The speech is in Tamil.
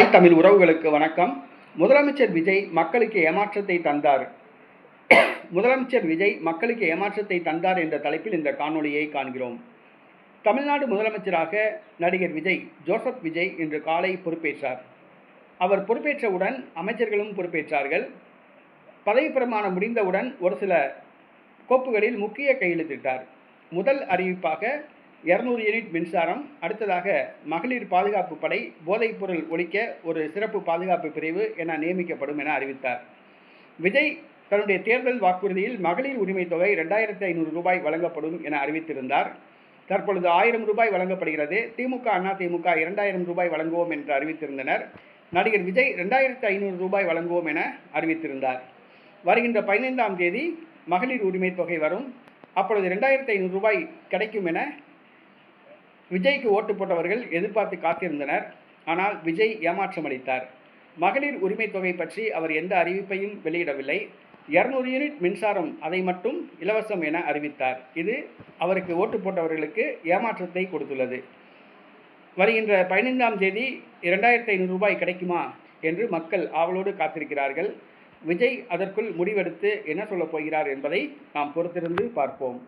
தமிழ் உறவுகளுக்கு வணக்கம். முதலமைச்சர் விஜய் மக்களுக்கு ஏமாற்றத்தை தந்தார். முதலமைச்சர் விஜய் மக்களுக்கு ஏமாற்றத்தை தந்தார் என்ற தலைப்பில் இந்த காணொளியை காண்கிறோம். தமிழ்நாடு முதலமைச்சராக நடிகர் விஜய், ஜோசப் விஜய் இன்று காலை பொறுப்பேற்றார். அவர் பொறுப்பேற்றவுடன் அமைச்சர்களும் பொறுப்பேற்றார்கள். பதவி பிரமாணம் முடிந்தவுடன் ஒரு சில கோப்புகளில் முக்கிய கையெழுத்திட்டார். முதல் அறிவிப்பாக 200 யூனிட் மின்சாரம், அடுத்ததாக மகளிர் பாதுகாப்பு படை, போதைப்பொருள் ஒழிக்க ஒரு சிறப்பு பாதுகாப்பு பிரிவு என நியமிக்கப்படும் என அறிவித்தார். விஜய் தன்னுடைய தேர்தல் வாக்குறுதியில் மகளிர் உரிமை தொகை 2500 ரூபாய் வழங்கப்படும் என அறிவித்திருந்தார். தற்பொழுது 1000 ரூபாய் வழங்கப்படுகிறது. திமுக, அதிமுக 2000 ரூபாய் வழங்குவோம் என்று அறிவித்திருந்தனர். நடிகர் விஜய் 2500 ரூபாய் வழங்குவோம் என அறிவித்திருந்தார். வருகின்ற 15ஆம் தேதி மகளிர் உரிமை தொகை வரும். அப்பொழுது 2500 ரூபாய் கிடைக்கும் என விஜய்க்கு ஓட்டு போட்டவர்கள் எதிர்பார்த்து காத்திருந்தனர். ஆனால் விஜய் ஏமாற்றம் அளித்தார். மகளிர் உரிமை தொகை பற்றி அவர் எந்த அறிவிப்பையும் வெளியிடவில்லை. 200 யூனிட் மின்சாரம், அதை மட்டும் இலவசம் என அறிவித்தார். இது அவருக்கு ஓட்டு போட்டவர்களுக்கு ஏமாற்றத்தை கொடுத்துள்ளது. வருகின்ற 15ஆம் தேதி 2500 ரூபாய் கிடைக்குமா என்று மக்கள் ஆவலோடு காத்திருக்கிறார்கள். விஜய் அதற்குள் முடிவெடுத்து என்ன சொல்லப் போகிறார் என்பதை நாம் பொறுத்திருந்து பார்ப்போம்.